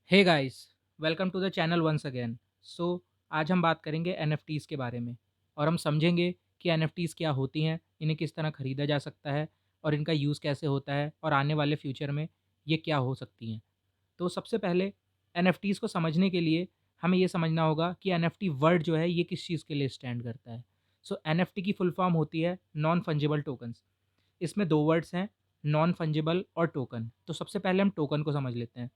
Hey guys, welcome to the channel once again. So आज हम बात करेंगे एनएफटीज़ के बारे में और हम समझेंगे कि एनएफटीज़ क्या होती हैं, इन्हें किस तरह खरीदा जा सकता है और इनका यूज़ कैसे होता है और आने वाले फ्यूचर में ये क्या हो सकती हैं। तो सबसे पहले एनएफटीज़ को समझने के लिए हमें ये समझना होगा कि एनएफटी वर्ड जो है ये किस चीज़ के लिए स्टैंड करता है। सो एनएफटी की फुल फॉर्म होती है नॉन फंजिबल टोकन्स। इसमें 2 वर्ड्स हैं, नॉन फंजिबल और टोकन। तो सबसे पहले हम टोकन को समझ लेते हैं।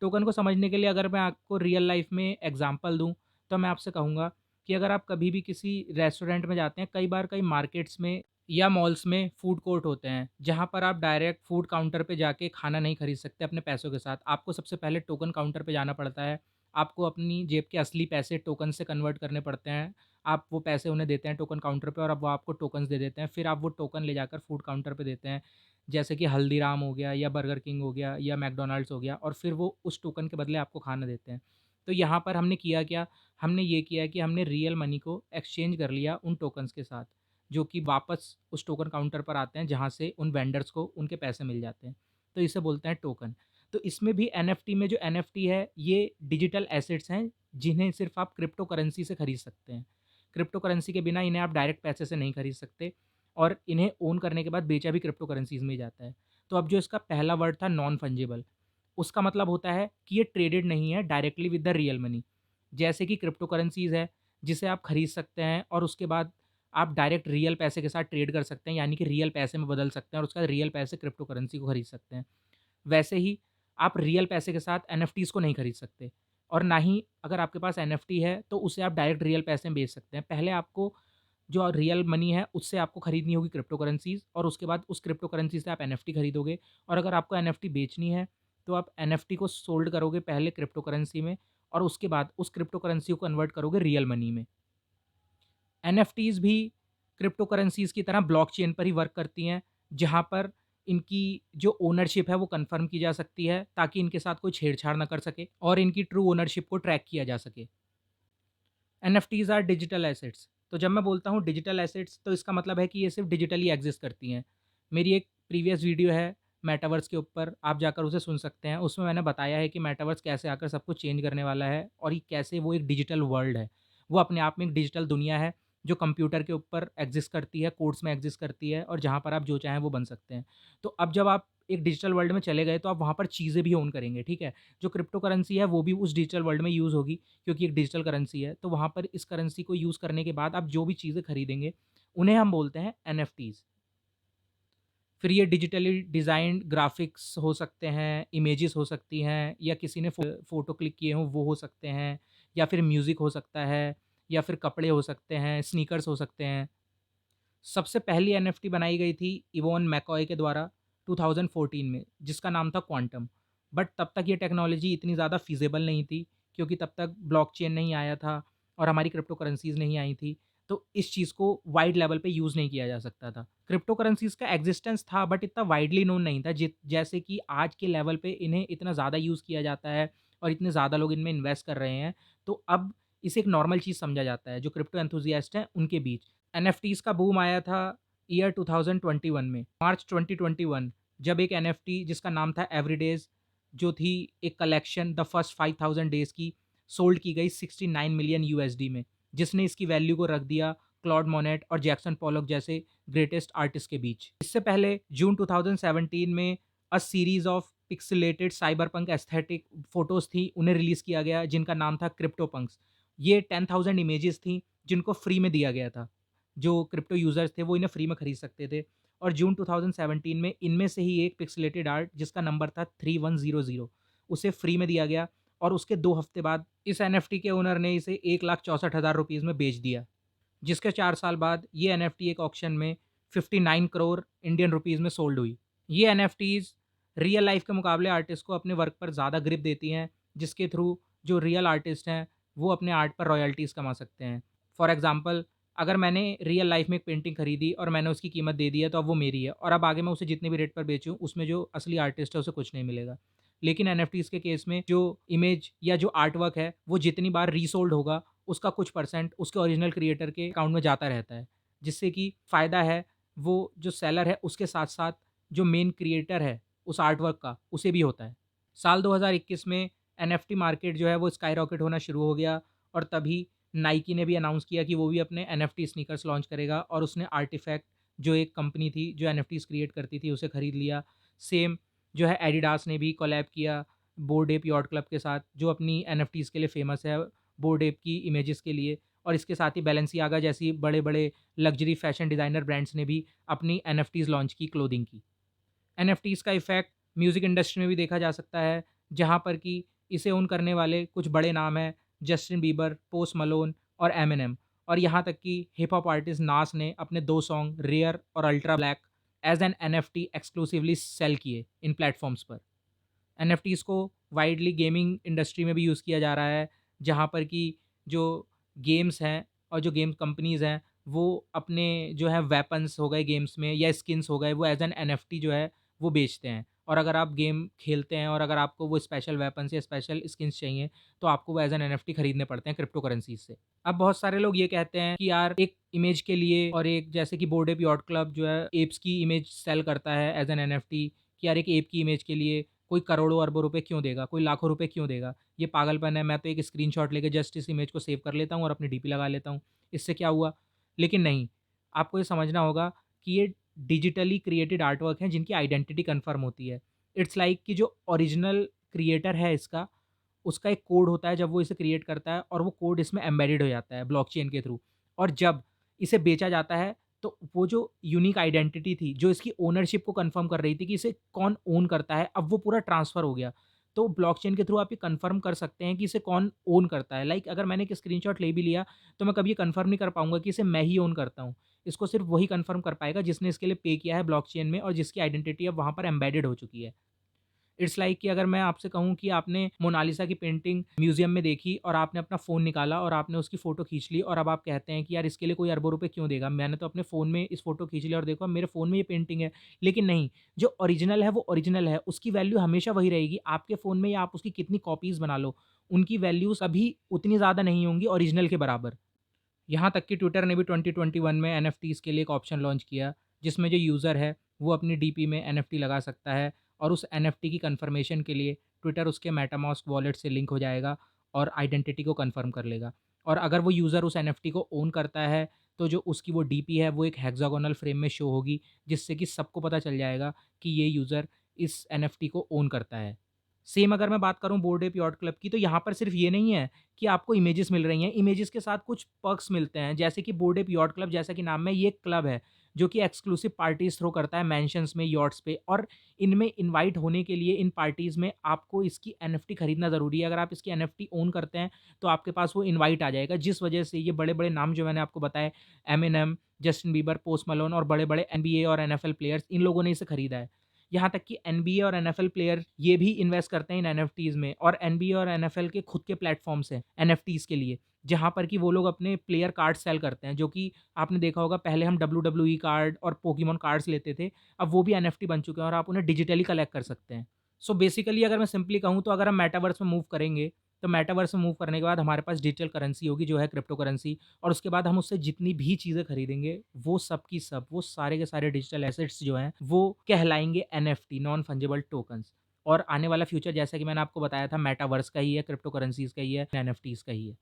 टोकन को समझने के लिए अगर मैं आपको रियल लाइफ में एग्जांपल दूँ, तो मैं आपसे कहूँगा कि अगर आप कभी भी किसी रेस्टोरेंट में जाते हैं, कई बार कई मार्केट्स में या मॉल्स में फूड कोर्ट होते हैं, जहाँ पर आप डायरेक्ट फूड काउंटर पे जाके खाना नहीं खरीद सकते अपने पैसों के साथ। आपको सबसे पहले टोकन काउंटर पे जाना पड़ता है। आपको अपनी जेब के असली पैसे टोकन से कन्वर्ट करने पड़ते हैं। आप वो पैसे उन्हें देते हैं टोकन काउंटर पे और अब वो आपको टोकन्स दे देते हैं। फिर आप वो टोकन ले जाकर फूड काउंटर पे देते हैं। जैसे कि हल्दीराम हो गया या बर्गर किंग हो गया या मैकडॉनल्ड्स हो गया और फिर वो उस टोकन के बदले आपको खाना देते हैं। तो यहाँ पर हमने किया क्या? हमने ये किया कि हमने रियल मनी को एक्सचेंज कर लिया उन टोकन्स के साथ, जो कि वापस उस टोकन काउंटर पर आते हैं जहाँ से उन वेंडर्स को उनके पैसे मिल जाते हैं। तो इसे बोलते हैं टोकन। तो इसमें भी एनएफटी में जो एनएफटी है ये डिजिटल एसेट्स हैं जिन्हें सिर्फ़ आप क्रिप्टो करेंसी से खरीद सकते हैं। क्रिप्टो करेंसी के बिना इन्हें आप डायरेक्ट पैसे से नहीं खरीद सकते और इन्हें ओन करने के बाद बेचा भी क्रिप्टो करेंसीज़ में ही जाता है। तो अब जो इसका पहला वर्ड था नॉन फंजिबल, उसका मतलब होता है कि ये ट्रेडेड नहीं है directly with the real money. जैसे कि क्रिप्टो करेंसीज़ है, जिसे आप खरीद सकते हैं और उसके बाद आप डायरेक्ट रियल पैसे के साथ ट्रेड कर सकते हैं, यानी कि रियल पैसे में बदल सकते हैं और उसके बाद रियल पैसे क्रिप्टो करेंसी को खरीद सकते हैं। वैसे ही आप रियल पैसे के साथ एनएफटीज़ को नहीं खरीद सकते और ना ही अगर आपके पास एनएफटी है, तो उसे आप डायरेक्ट रियल पैसे में बेच सकते हैं। पहले आपको जो रियल मनी है उससे आपको खरीदनी होगी क्रिप्टो करेंसीज़ और उसके बाद उस क्रिप्टो करेंसी से आप एनएफटी खरीदोगे और अगर आपको एनएफटी बेचनी है, तो आप एनएफटी को सोल्ड करोगे पहले क्रिप्टो करेंसी में और उसके बाद उस क्रिप्टो करेंसी को कन्वर्ट करोगे रियल मनी में। एनएफटीज़ भी क्रिप्टो करेंसीज़ की तरह ब्लॉकचेन पर ही वर्क करती हैं, जहाँ पर इनकी जो ओनरशिप है वो कन्फर्म की जा सकती है ताकि इनके साथ कोई छेड़छाड़ ना कर सके और इनकी ट्रू ओनरशिप को ट्रैक किया जा सके। NFTs are digital assets. तो जब मैं बोलता हूँ डिजिटल एसेट्स तो इसका मतलब है कि ये सिर्फ डिजिटली एग्जिस्ट करती हैं। मेरी एक प्रीवियस वीडियो है मेटावर्स के ऊपर, आप जाकर उसे सुन सकते हैं। उसमें मैंने बताया है कि मेटावर्स कैसे आकर सब कुछ चेंज करने वाला है और ये कैसे वो एक डिजिटल वर्ल्ड है। वो अपने आप में एक डिजिटल दुनिया है जो कंप्यूटर के ऊपर एग्जिस्ट करती है, कोड्स में एग्जिस्ट करती है और जहाँ पर आप जो चाहें वो बन सकते हैं। तो अब जब आप एक डिजिटल वर्ल्ड में चले गए तो आप वहाँ पर चीज़ें भी ओन करेंगे, ठीक है? जो क्रिप्टो करेंसी है वो भी उस डिजिटल वर्ल्ड में यूज़ होगी क्योंकि एक डिजिटल करेंसी है, तो वहाँ पर इस करेंसी को यूज़ करने के बाद आप जो भी चीज़ें खरीदेंगे, उन्हें हम बोलते हैं एनएफटीज़। फिर ये डिजिटली डिज़ाइन्ड ग्राफ़िक्स हो सकते हैं, इमेजेस हो सकती हैं या किसी ने फ़ोटो क्लिक किए हों, वो हो सकते हैं या फिर म्यूज़िक हो सकता है या फिर कपड़े हो सकते हैं, स्नीकर्स हो सकते हैं। सबसे पहली एनएफटी बनाई गई थी इवोन मैकॉय के द्वारा 2014 में, जिसका नाम था क्वांटम। बट तब तक ये टेक्नोलॉजी इतनी ज़्यादा फ़ीज़िबल नहीं थी, क्योंकि तब तक ब्लॉकचेन नहीं आया था और हमारी क्रिप्टो करेंसीज़ नहीं आई थी। तो इस चीज़ को वाइड लेवल पे यूज़ नहीं किया जा सकता था। क्रिप्टो करेंसीज़ का एक्ज़िस्टेंस था बट इतना वाइडली नोन नहीं था जैसे कि आज के लेवल पे इन्हें इतना ज़्यादा यूज़ किया जाता है और इतने ज़्यादा लोग इनमें इन्वेस्ट कर रहे हैं। तो अब इसे एक नॉर्मल चीज़ समझा जाता है, जो क्रिप्टो एंथुसियास्ट हैं उनके बीच। एनएफटीज़ का बूम आया था ईयर 2021 में, मार्च 2021, जब एक एनएफटी जिसका नाम था एवरीडेज़, जो थी एक कलेक्शन द फर्स्ट 5000 डेज़ की, सोल्ड की गई 69 मिलियन यूएसडी में, जिसने इसकी वैल्यू को रख दिया क्लॉड मोनेट और जैक्सन पॉलॉक जैसे ग्रेटेस्ट आर्टिस्ट के बीच। इससे पहले जून 2017 में अ series of pixelated cyberpunk aesthetic photos थी, उन्हें रिलीज़ किया गया जिनका नाम था क्रिप्टोपंक्स। ये 10,000 इमेजेस थी जिनको फ्री में दिया गया था। जो क्रिप्टो यूज़र्स थे वो इन्हें फ्री में खरीद सकते थे और जून 2017 में इनमें से ही एक पिक्सेलेटेड आर्ट जिसका नंबर था 3100 उसे फ्री में दिया गया और उसके 2 हफ्ते बाद इस एनएफटी के ओनर ने इसे 1,64,000 रुपीज़ में बेच दिया। जिसके 4 साल बाद ये एनएफटी एक ऑक्शन में 59 करोड़ इंडियन रुपीज़ में सोल्ड हुई। ये एनएफटीज़ रियल लाइफ़ के मुकाबले आर्टिस्ट को अपने वर्क पर ज़्यादा ग्रिप देती हैं, जिसके थ्रू जो रियल आर्टिस्ट हैं, वो अपने आर्ट पर रॉयल्टीज़ कमा सकते हैं। फॉर एग्ज़ाम्पल, अगर मैंने रियल लाइफ़ में एक पेंटिंग खरीदी और मैंने उसकी कीमत दे दी है, तो अब वो मेरी है और अब आगे मैं उसे जितने भी रेट पर बेचूँ, उसमें जो असली आर्टिस्ट है, उसे कुछ नहीं मिलेगा। लेकिन एनएफटीज़ के केस में जो इमेज या जो आर्ट वर्क है, वो जितनी बार रीसोल्ड होगा, उसका कुछ परसेंट उसके ओरिजिनल क्रिएटर के अकाउंट में जाता रहता है। जिससे कि फ़ायदा है, वो जो सेलर है, उसके साथ-साथ जो मेन क्रिएटर है, उस आर्ट वर्क का, उसे भी होता है। साल 2021 में एनएफटी मार्केट जो है वो स्काईरॉकेट होना शुरू हो गया और तभी नाइकी ने भी अनाउंस किया कि वो भी अपने एनएफटी स्नीकर्स लॉन्च करेगा और उसने आर्टिफैक्ट जो एक कंपनी थी जो एनएफटीज़ क्रिएट करती थी उसे खरीद लिया। सेम जो है एडिडास ने भी कोलैब किया बोर्ड एप यॉट क्लब के साथ जो अपनी एनएफटीज़ के लिए फ़ेमस है, बोर्ड एप की इमेजेस के लिए। और इसके साथ ही बैलेंसियागा जैसी बड़े-बड़े लग्ज़री फ़ैशन डिज़ाइनर ब्रांड्स ने भी अपनी एनएफटीज़ लॉन्च की क्लोथिंग की। एनएफटीज़ का इफ़ेक्ट म्यूज़िक इंडस्ट्री में भी देखा जा सकता है, जहाँ पर कि इसे ओन करने वाले कुछ बड़े नाम हैं, जस्टिन बीबर, पोस्ट मलोन और एमिनेम। और यहाँ तक कि हिप हॉप आर्टिस्ट नास ने अपने 2 सॉन्ग रेयर और Ultra Black as an NFT exclusively sale किए इन प्लेटफ़ॉर्म्स पर। एनएफटीज़ को वाइडली गेमिंग इंडस्ट्री में भी यूज़ किया जा रहा है, जहाँ पर कि जो गेम्स हैं और जो गेम कंपनीज़ हैं, वो अपने जो है वेपन्स हो गए गेम्स में या स्किन्स हो गए, वो एज़ एन एनएफटी जो है, वो बेचते हैं। और अगर आप गेम खेलते हैं और अगर आपको वो स्पेशल वेपन्स या स्पेशल स्किन्स चाहिए, तो आपको वो एज़ एन एनएफटी खरीदने पड़ते हैं क्रिप्टो करेंसीज़ से। अब बहुत सारे लोग ये कहते हैं कि यार एक इमेज के लिए और एक जैसे कि बोर्ड एप यॉट क्लब जो है एप्स की इमेज सेल करता है एज़ एन एनएफटी कि यार एक एप की इमेज के लिए कोई करोड़ों अरबों रुपए क्यों देगा? कोई लाखों रुपए क्यों देगा? ये पागलपन है, मैं तो एक स्क्रीनशॉट लेके जस्ट इस इमेज को सेव कर लेता हूँ और अपनी डीपी लगा लेता हूँ, इससे क्या हुआ? लेकिन नहीं, आपको ये समझना होगा कि ये डिजिटली क्रिएटेड आर्टवर्क हैं जिनकी आइडेंटिटी कन्फर्म होती है। इट्स लाइक कि जो ओरिजिनल क्रिएटर है इसका, उसका एक कोड होता है जब वो इसे क्रिएट करता है और वो कोड इसमें एम्बेडेड हो जाता है ब्लॉकचेन के थ्रू। और जब इसे बेचा जाता है तो वो जो यूनिक आइडेंटिटी थी, जो इसकी ओनरशिप को कन्फर्म कर रही थी कि इसे कौन ओन करता है, अब वो पूरा ट्रांसफ़र हो गया। तो ब्लॉकचेन के थ्रू आप ये कन्फर्म कर सकते हैं कि इसे कौन ओन करता है। लाइक अगर मैंने एक स्क्रीनशॉट ले भी लिया, तो मैं कभी ये कन्फर्म नहीं कर पाऊँगा कि इसे मैं ही ओन करता हूँ। इसको सिर्फ़ वही कन्फर्म कर पाएगा जिसने इसके लिए पे किया है ब्लॉकचेन में और जिसकी आइडेंटिटी अब वहाँ पर एम्बेडेड हो चुकी है। इट्स लाइक कि अगर मैं आपसे कहूँ कि आपने मोनालिसा की पेंटिंग म्यूज़ियम में देखी और आपने अपना फ़ोन निकाला और आपने उसकी फ़ोटो खींच ली और अब आप कहते हैं कि यार इसके लिए कोई अरबों रुपए क्यों देगा? मैंने तो अपने फ़ोन में इस फ़ोटो खींच लिया और देखो मेरे फ़ोन में ये पेंटिंग है। लेकिन नहीं, जो ओरिजिनल है वो ओरिजिनल है, उसकी वैल्यू हमेशा वही रहेगी। आपके फ़ोन में या आप उसकी कितनी कॉपीज़ बना लो, उनकी वैल्यूज़ कभी उतनी ज़्यादा नहीं होंगी ओरिजिनल के बराबर। यहाँ तक कि ट्विटर ने भी 2021 में एनएफटीज़ के लिए एक ऑप्शन लॉन्च किया, जिसमें जो यूज़र है, वो अपनी डीपी में एनएफटी लगा सकता है और उस एनएफटी की कन्फर्मेशन के लिए ट्विटर उसके मेटामास्क वॉलेट से लिंक हो जाएगा और आइडेंटिटी को कन्फर्म कर लेगा। और अगर वो यूज़र उस एनएफटी को ओन करता है, तो जो उसकी वो डीपी है, वो एक हेक्सागोनल फ्रेम में शो होगी, जिससे कि सबको पता चल जाएगा कि ये यूज़र इस एनएफटी को ओन करता है। सेम अगर मैं बात करूँ बोर्ड एप यॉट क्लब की, तो यहाँ पर सिर्फ़ ये नहीं है कि आपको इमेजेस मिल रही हैं, इमेजेस के साथ कुछ पर्क्स मिलते हैं, जैसे कि बोर्ड एप यॉट क्लब जैसा कि नाम है, ये एक क्लब है, जो कि एक्सक्लूसिव पार्टीज़ थ्रो करता है मैंशन्स में, यॉट्स पे और इनमें इनवाइट होने के लिए इन पार्टीज़ में आपको इसकी एनएफटी खरीदना ज़रूरी है। अगर आप इसकी एनएफटी ओन करते हैं, तो आपके पास वो इनवाइट आ जाएगा, जिस वजह से ये बड़े-बड़े नाम जो मैंने आपको बताए, Eminem, Justin Bieber, post Malone और बड़े-बड़े एनबीए और एनएफएल प्लेयर्स, इन लोगों ने इसे खरीदा है। यहाँ तक कि एनबीए और एनएफएल प्लेयर ये भी इन्वेस्ट करते हैं इन एनएफटीज़ में और एनबीए और एनएफएल के खुद के प्लेटफ़ॉर्म्स हैं एनएफटीज़ के लिए, जहाँ पर कि वो लोग अपने प्लेयर कार्ड सेल करते हैं, जो कि आपने देखा होगा पहले हम डब्ल्यूडब्ल्यूई कार्ड और पोकेमॉन कार्ड्स लेते थे, अब वो भी एनएफटी बन चुके हैं और आप उन्हें डिजिटली कलेक्ट कर सकते हैं। सो बेसिकली अगर मैं सिंपली कहूँ तो अगर हम मेटावर्स में मूव करेंगे, तो मेटावर्स में मूव करने के बाद हमारे पास डिजिटल करेंसी होगी जो है क्रिप्टो करेंसी और उसके बाद हम उससे जितनी भी चीज़ें खरीदेंगे, वो सब की सब, वो सारे के सारे डिजिटल एसेट्स जो हैं, वो कहलाएँगे एनएफटी नॉन फंजिबल टोकन्स। और आने वाला फ्यूचर जैसा कि मैंने आपको बताया था मेटावर्स का ही है, क्रिप्टो करेंसीज़ का ही है, एनएफटीज़ का ही है।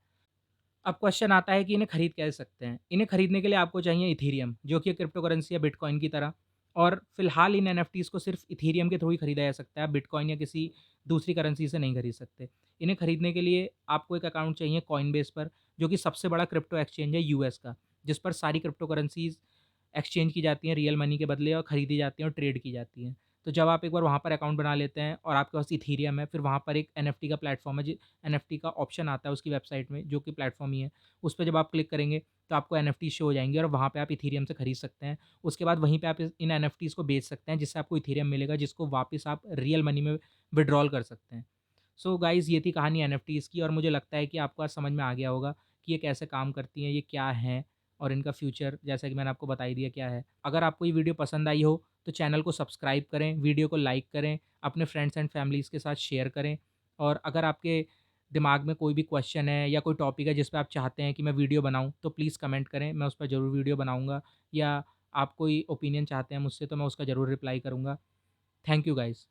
अब क्वेश्चन आता है कि इन्हें खरीद कैसे सकते हैं? इन्हें खरीदने के लिए आपको चाहिए इथेरियम, जो कि एक क्रिप्टो करेंसी है बिटकॉइन की तरह और फिलहाल इन एनएफटीज़ को सिर्फ़ इथेरियम के थ्रू ही खरीदा जा सकता है, आप बिटकॉइन या किसी दूसरी करेंसी से नहीं खरीद सकते। इन्हें खरीदने के लिए आपको एक अकाउंट चाहिए कॉइनबेस पर, जो कि सबसे बड़ा क्रिप्टो एक्सचेंज है यूएस का, जिस पर सारी क्रिप्टो करेंसीज़ एक्सचेंज की जाती हैं रियल मनी के बदले और खरीदी जाती हैं और ट्रेड की जाती हैं। तो जब आप एक बार वहाँ पर अकाउंट बना लेते हैं और आपके पास इथेरियम है, फिर वहाँ पर एक एनएफटी का प्लेटफ़ॉर्म है, एनएफटी का ऑप्शन आता है उसकी वेबसाइट में, जो कि प्लेटफ़ॉर्म ही है। उस पे जब आप क्लिक करेंगे, तो आपको एनएफटी शो हो जाएँगी और वहाँ पे आप इथेरियम से खरीद सकते हैं। उसके बाद वहीं पे आप इन एनएफटीज़ को बेच सकते हैं, जिससे आपको इथेरियम मिलेगा, जिसको वापस आप रियल मनी में विथड्रॉल कर सकते हैं। सो गाइज़ ये थी कहानी एनएफटीज़ की और मुझे लगता है कि आपको आज समझ में आ गया होगा कि ये कैसे काम करती हैं, ये क्या हैं और इनका फ्यूचर जैसा कि मैंने आपको बता ही दिया क्या है। अगर आपको ये वीडियो पसंद आई हो, तो चैनल को सब्सक्राइब करें, वीडियो को लाइक करें, अपने फ्रेंड्स एंड फैमिलीज़ के साथ शेयर करें और अगर आपके दिमाग में कोई भी क्वेश्चन है या कोई टॉपिक है जिस पे आप चाहते हैं कि मैं वीडियो बनाऊँ, तो प्लीज़ कमेंट करें, मैं उस पर ज़रूर वीडियो बनाऊँगा या आप कोई ओपिनियन चाहते हैं मुझसे तो मैं उसका ज़रूर रिप्लाई करूँगा। Thank you guys.